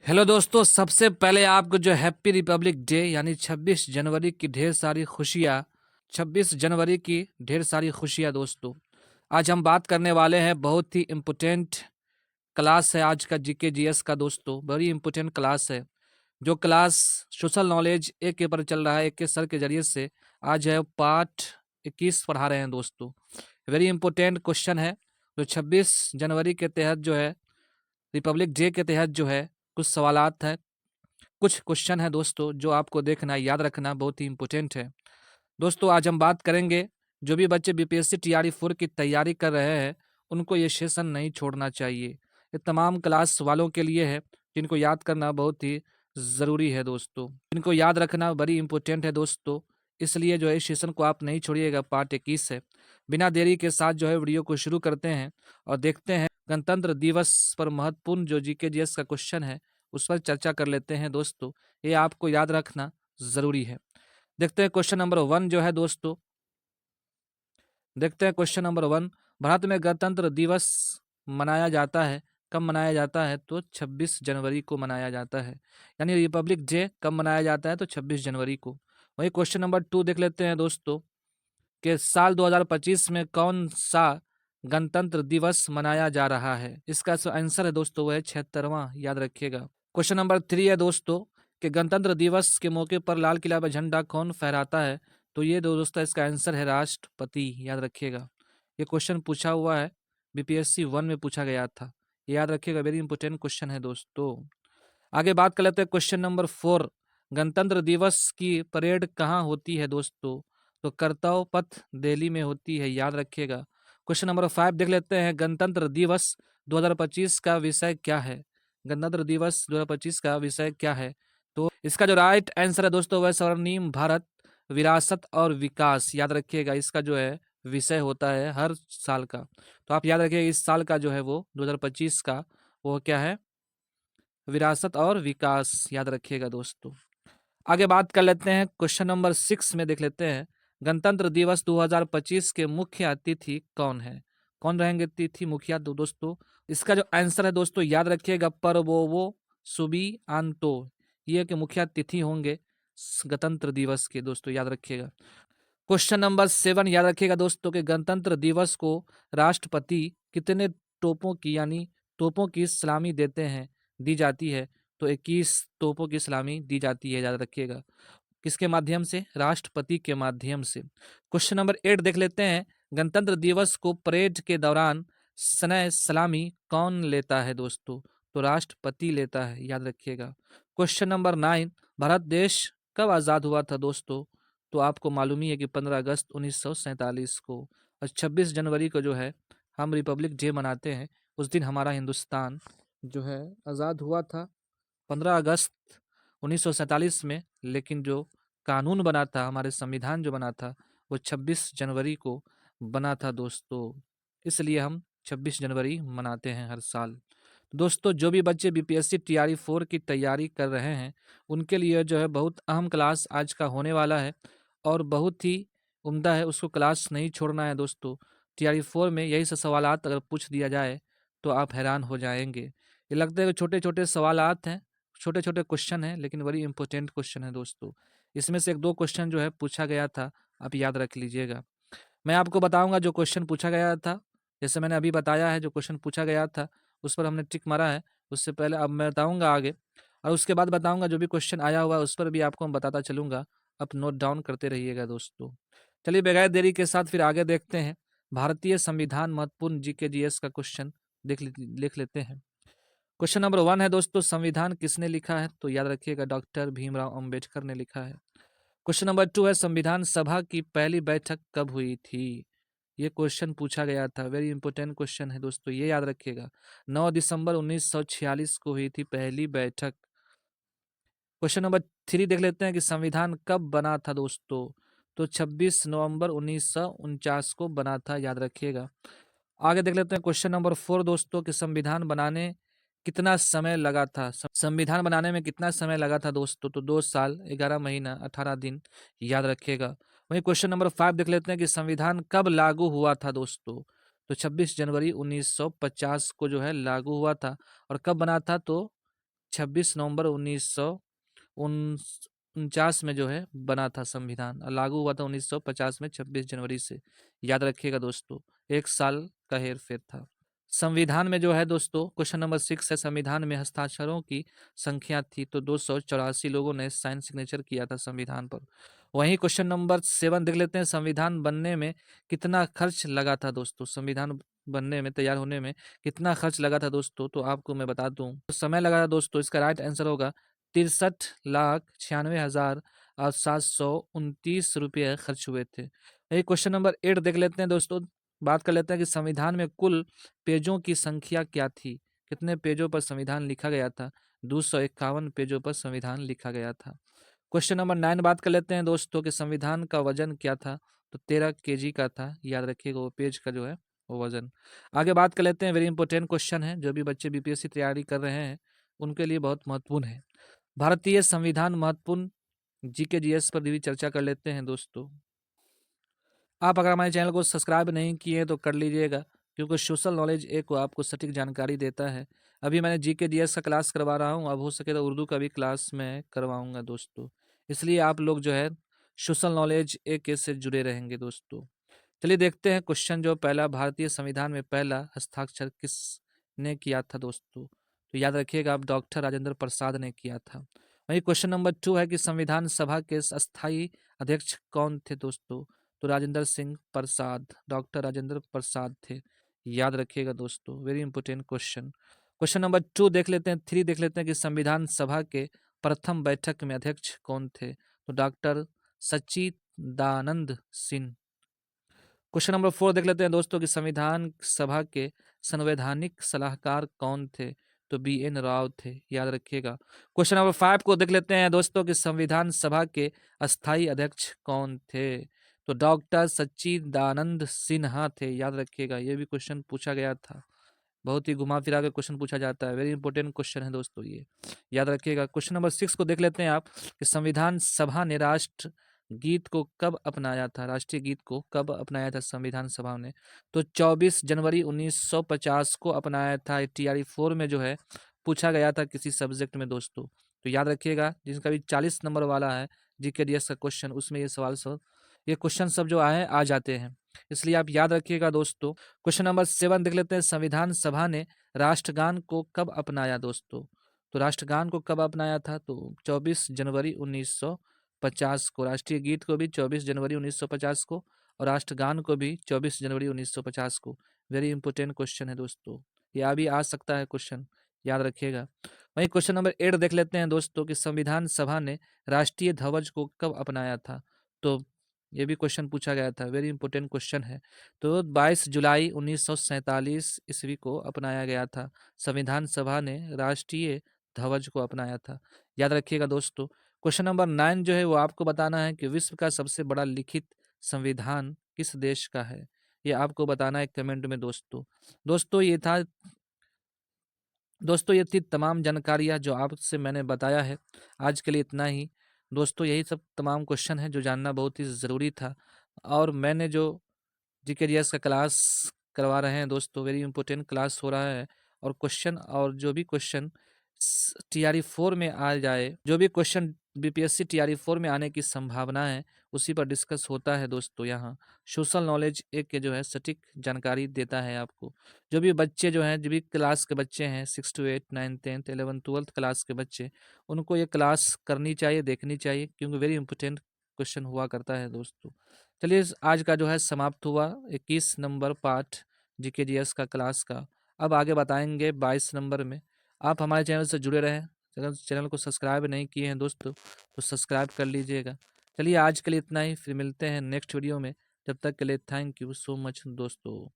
Hello दोस्तों, सबसे पहले आपको जो हैप्पी रिपब्लिक डे यानी 26 जनवरी की ढेर सारी खुशियाँ। 26 जनवरी की ढेर सारी खुशियाँ दोस्तों। आज हम बात करने वाले हैं, बहुत ही इम्पोर्टेंट क्लास है आज का जीके जीएस का दोस्तों। बड़ी इम्पोर्टेंट क्लास है। जो क्लास सोशल नॉलेज एक के पर चल रहा है, एक के सर के जरिए से। आज है पार्ट 21 पढ़ा रहे हैं दोस्तों। वेरी इंपॉर्टेंट क्वेश्चन है जो 26 जनवरी के तहत जो है, रिपब्लिक डे के तहत जो है, कुछ सवालात है, कुछ क्वेश्चन है दोस्तों जो आपको देखना, याद रखना बहुत ही इंपॉर्टेंट है दोस्तों। आज हम बात करेंगे, जो भी बच्चे बीपीएससी टीआरई 4 की तैयारी कर रहे हैं उनको ये सेशन नहीं छोड़ना चाहिए। ये तमाम क्लास वालों के लिए है जिनको याद करना बहुत ही ज़रूरी है दोस्तों। इनको याद रखना बड़ी इंपॉर्टेंट है दोस्तों। इसलिए जो है इस सेशन को आप नहीं छोड़िएगा, पार्ट 21 है। बिना देरी के साथ जो है वीडियो को शुरू करते हैं और देखते हैं गणतंत्र दिवस पर महत्वपूर्ण जो जीके जीएस का क्वेश्चन है उस पर चर्चा कर लेते हैं दोस्तों। ये आपको याद रखना ज़रूरी है। देखते हैं क्वेश्चन नंबर 1 जो है दोस्तों। देखते हैं क्वेश्चन नंबर 1। भारत में गणतंत्र दिवस मनाया जाता है, कब मनाया जाता है? तो 26 जनवरी को मनाया जाता है। यानी रिपब्लिक डे कब मनाया जाता है? तो 26 जनवरी को। वही क्वेश्चन नंबर 2 देख लेते हैं दोस्तों कि साल 2025 में कौन सा गणतंत्र दिवस मनाया जा रहा है? इसका जो आंसर है दोस्तों वो है 76वां, याद रखिएगा। क्वेश्चन नंबर 3 है दोस्तों कि गणतंत्र दिवस के मौके पर लाल किला पर झंडा कौन फहराता है? तो ये दोस्तों इसका आंसर है राष्ट्रपति, याद रखिएगा। ये क्वेश्चन पूछा हुआ है, बीपीएससी 1 में पूछा गया था, ये याद रखिएगा। वेरी इंपॉर्टेंट क्वेश्चन है दोस्तों। आगे बात कर लेते हैं क्वेश्चन नंबर 4। गणतंत्र दिवस की परेड कहाँ होती है दोस्तों? तो करतब पथ दिल्ली में होती है, याद रखिएगा। क्वेश्चन नंबर 5 देख लेते हैं, गणतंत्र दिवस 2025 का विषय क्या है? गणतंत्र दिवस 2025 का विषय क्या है? तो इसका जो राइट आंसर है दोस्तों वह स्वर्णिम भारत, विरासत और विकास, याद रखिएगा। इसका जो है विषय होता है हर साल का, तो आप याद रखिएगा इस साल का जो है वो 2025 का वो क्या है? विरासत और विकास, याद रखिएगा दोस्तों। आगे बात कर लेते हैं क्वेश्चन नंबर 6 में देख लेते हैं, गणतंत्र दिवस 2025 के मुख्य अतिथि कौन है? कौन रहेंगे अतिथि मुखिया? तो दोस्तों इसका जो आंसर है दोस्तों याद रखिएगा, परबोवो सुबिआंतो, ये के मुख्य अतिथि होंगे गणतंत्र दिवस के दोस्तों, याद रखिएगा। क्वेश्चन नंबर 7 याद रखिएगा दोस्तों कि गणतंत्र दिवस को राष्ट्रपति कितने तोपों की यानी तोपों की सलामी देते हैं, दी जाती है? तो 21 तोपों की सलामी दी जाती है, याद रखिएगा। किसके माध्यम से? राष्ट्रपति के माध्यम से। क्वेश्चन नंबर 8 देख लेते हैं, गणतंत्र दिवस को परेड के दौरान सनय सलामी कौन लेता है दोस्तों? तो राष्ट्रपति लेता है, याद रखिएगा। क्वेश्चन नंबर 9, भारत देश कब आज़ाद हुआ था दोस्तों? तो आपको मालूम ही है कि 15 अगस्त 1947 को। और 26 जनवरी को जो है हम रिपब्लिक डे मनाते हैं। उस दिन हमारा हिंदुस्तान जो है आज़ाद हुआ था 15 अगस्त 1947 में। लेकिन जो कानून बना था, हमारे संविधान जो बना था, वो 26 जनवरी को बना था दोस्तों। इसलिए हम 26 जनवरी मनाते हैं हर साल। दोस्तों जो भी बच्चे बीपीएससी टीआरई 4 की तैयारी कर रहे हैं उनके लिए जो है बहुत अहम क्लास आज का होने वाला है और बहुत ही उम्दा है, उसको क्लास नहीं छोड़ना है दोस्तों। टीआरई 4 में यही सब सवालात अगर पूछ दिया जाए तो आप हैरान हो जाएंगे। ये लगता है कि छोटे छोटे सवालात हैं, छोटे छोटे क्वेश्चन हैं, लेकिन बड़ी इंपॉर्टेंट क्वेश्चन है दोस्तों। इसमें से एक दो क्वेश्चन जो है पूछा गया था, आप याद रख लीजिएगा। मैं आपको बताऊंगा जो क्वेश्चन पूछा गया था, जैसे मैंने अभी बताया है जो क्वेश्चन पूछा गया था उस पर हमने टिक मारा है। उससे पहले अब मैं बताऊंगा आगे, और उसके बाद बताऊंगा जो भी क्वेश्चन आया हुआ है उस पर भी आपको मैं बताता चलूंगा। आप नोट डाउन करते रहिएगा दोस्तों। चलिए बगैर देरी के साथ फिर आगे देखते हैं। भारतीय संविधान महत्वपूर्ण जीके जीएस का क्वेश्चन लिख लेते हैं। क्वेश्चन नंबर 1 है दोस्तों, संविधान किसने लिखा है? तो याद रखिएगा डॉक्टर भीमराव अंबेडकर ने लिखा है। क्वेश्चन नंबर 2 है, संविधान सभा की पहली बैठक कब हुई थी? ये क्वेश्चन पूछा गया था, वेरी इंपॉर्टेंट क्वेश्चन है दोस्तों, ये याद रखिएगा। 9 दिसंबर 1946 को हुई थी पहली बैठक। क्वेश्चन नंबर 3 देख लेते हैं कि संविधान कब बना था दोस्तों? तो 26 नवंबर 1949 को बना था, याद रखिएगा। आगे देख लेते हैं क्वेश्चन नंबर 4 दोस्तों कि संविधान बनाने कितना समय लगा था? संविधान बनाने में कितना समय लगा था दोस्तों? तो 2 साल 11 महीना 18 दिन, याद रखिएगा। वहीं क्वेश्चन नंबर 5 देख लेते हैं कि संविधान कब लागू हुआ था दोस्तों? तो 26 जनवरी 1950 को जो है लागू हुआ था। और कब बना था? तो 26 नवंबर 1949 में जो है बना था संविधान, और लागू हुआ था 1950 में 26 जनवरी से। याद रखिएगा दोस्तों, एक साल का हेर फेर था। संविधान में जो है दोस्तों, क्वेश्चन नंबर 6 है, संविधान में हस्ताक्षरों की संख्या थी तो 284 लोगों ने साइन सिग्नेचर किया था संविधान पर। वहीं क्वेश्चन नंबर 7 देख लेते हैं, संविधान बनने में कितना खर्च लगा था दोस्तों। संविधान बनने में, तैयार होने में कितना खर्च लगा था दोस्तों, तो आपको मैं बता दूं, तो समय लगा था दोस्तों, इसका राइट आंसर होगा 63,96,729 रुपये खर्च हुए थे। ये क्वेश्चन नंबर 8 देख लेते हैं दोस्तों। बात कर लेते हैं कि संविधान में कुल पेजों की संख्या क्या थी। कितने पेजों पर संविधान लिखा गया था? 251 पेजों पर संविधान लिखा गया था। क्वेश्चन नंबर 9 बात कर लेते हैं दोस्तों कि संविधान का वजन क्या था, तो 13 केजी का था। याद रखिएगा वो पेज का जो है वो वजन। आगे बात कर लेते हैं, वेरी इंपॉर्टेंट क्वेश्चन है, जो भी बच्चे बीपीएससी तैयारी कर रहे हैं उनके लिए बहुत महत्वपूर्ण है। भारतीय संविधान महत्वपूर्ण जीके जीएस पर भी चर्चा कर लेते हैं दोस्तों। आप अगर हमारे चैनल को सब्सक्राइब नहीं किए तो कर लीजिएगा, क्योंकि सोशल नॉलेज एक आपको सटीक जानकारी देता है। अभी मैंने जीके जीएस का क्लास करवा रहा हूँ, अब हो सके तो उर्दू का भी क्लास मैं करवाऊंगा दोस्तों। इसलिए आप लोग जो है सोशल नॉलेज एक से जुड़े रहेंगे दोस्तों। चलिए देखते हैं क्वेश्चन जो पहला, भारतीय संविधान में पहला हस्ताक्षर किसने किया था दोस्तों। तो याद रखिएगा आप, डॉक्टर राजेंद्र प्रसाद ने किया था। वही क्वेश्चन नंबर 2 है कि संविधान सभा के अस्थायी अध्यक्ष कौन थे दोस्तों। तो राजेंद्र सिंह प्रसाद, डॉक्टर राजेंद्र प्रसाद थे। याद रखिएगा दोस्तों, very important question. Question number 2 देख लेते हैं, 3 देख लेते हैं कि संविधान सभा के प्रथम बैठक में अध्यक्ष कौन थे। तो डॉक्टर सच्चिदानंद सिंह। क्वेश्चन नंबर 4 देख लेते हैं दोस्तों कि संविधान सभा के संवैधानिक सलाहकार कौन थे। तो BN राव थे। याद रखिएगा। क्वेश्चन नंबर 5 को देख लेते हैं दोस्तों कि संविधान सभा के अस्थायी अध्यक्ष कौन थे। तो डॉक्टर सच्चिदानंद सिन्हा थे। याद रखिएगा, ये भी क्वेश्चन पूछा गया था, बहुत ही घुमा फिरा के क्वेश्चन पूछा जाता है, वेरी इंपॉर्टेंट क्वेश्चन है दोस्तों ये, याद रखिएगा। क्वेश्चन नंबर 6 को देख लेते हैं आप कि संविधान सभा ने राष्ट्र गीत को कब अपनाया था। राष्ट्रीय गीत को कब अपनाया था संविधान सभा ने। तो 24 जनवरी 1950 को अपनाया था। TRE 4 में जो है पूछा गया था किसी सब्जेक्ट में दोस्तों। तो याद रखिएगा, जिसका भी 40 नंबर वाला है GKDS का क्वेश्चन, उसमें ये सवाल सब, ये क्वेश्चन सब जो आए आ जाते हैं, इसलिए आप याद रखिएगा दोस्तों। क्वेश्चन नंबर 7 देख लेते हैं, संविधान सभा ने राष्ट्रगान को कब अपनाया दोस्तों। तो राष्ट्रगान को कब अपनाया था। तो 24 जनवरी 1950 को। राष्ट्रीय गीत को भी 24 जनवरी 1950 को, और राष्ट्रगान को भी 24 जनवरी 1950 को। वेरी इंपॉर्टेंट क्वेश्चन है दोस्तों, ये अभी आ सकता है क्वेश्चन, याद रखिएगा। वहीं क्वेश्चन नंबर 8 देख लेते हैं दोस्तों कि संविधान सभा ने राष्ट्रीय ध्वज को कब अपनाया था। तो ये भी क्वेश्चन पूछा गया था, वेरी इंपॉर्टेंट क्वेश्चन है। तो 22 जुलाई 1947 ईस्वी को अपनाया गया था। संविधान सभा ने राष्ट्रीय ध्वज को अपनाया था। याद रखिएगा दोस्तों। क्वेश्चन नंबर 9 जो है वो आपको बताना है कि विश्व का सबसे बड़ा लिखित संविधान किस देश का है। ये आपको बताना है कमेंट में दोस्तों। दोस्तों ये था, दोस्तों ये थी तमाम जानकारियाँ जो आपसे मैंने बताया है। आज के लिए इतना ही दोस्तों, यही सब तमाम क्वेश्चन है जो जानना बहुत ही ज़रूरी था। और मैंने जो GKDS का क्लास करवा रहे हैं दोस्तों, वेरी इंपॉर्टेंट क्लास हो रहा है। और क्वेश्चन, और जो भी क्वेश्चन TRE 4 में आ जाए, जो भी क्वेश्चन BPSC TRE 4 में आने की संभावना है, उसी पर डिस्कस होता है दोस्तों। यहाँ सोशल नॉलेज एक के जो है सटीक जानकारी देता है आपको। जो भी बच्चे जो हैं, जो भी क्लास के बच्चे हैं, 6 to 8, 9, 10, 11, 12 क्लास के बच्चे, उनको ये क्लास करनी चाहिए, देखनी चाहिए, क्योंकि वेरी इंपॉर्टेंट क्वेश्चन हुआ करता है दोस्तों। चलिए आज का जो है समाप्त हुआ 21 नंबर पार्ट GKDS का क्लास का। अब आगे बताएंगे 22 नंबर में। आप हमारे चैनल से जुड़े रहें। अगर चैनल को सब्सक्राइब नहीं किए हैं दोस्तों तो सब्सक्राइब कर लीजिएगा। चलिए आज के लिए इतना ही, फिर मिलते हैं नेक्स्ट वीडियो में। जब तक के लिए थैंक यू सो मच दोस्तों।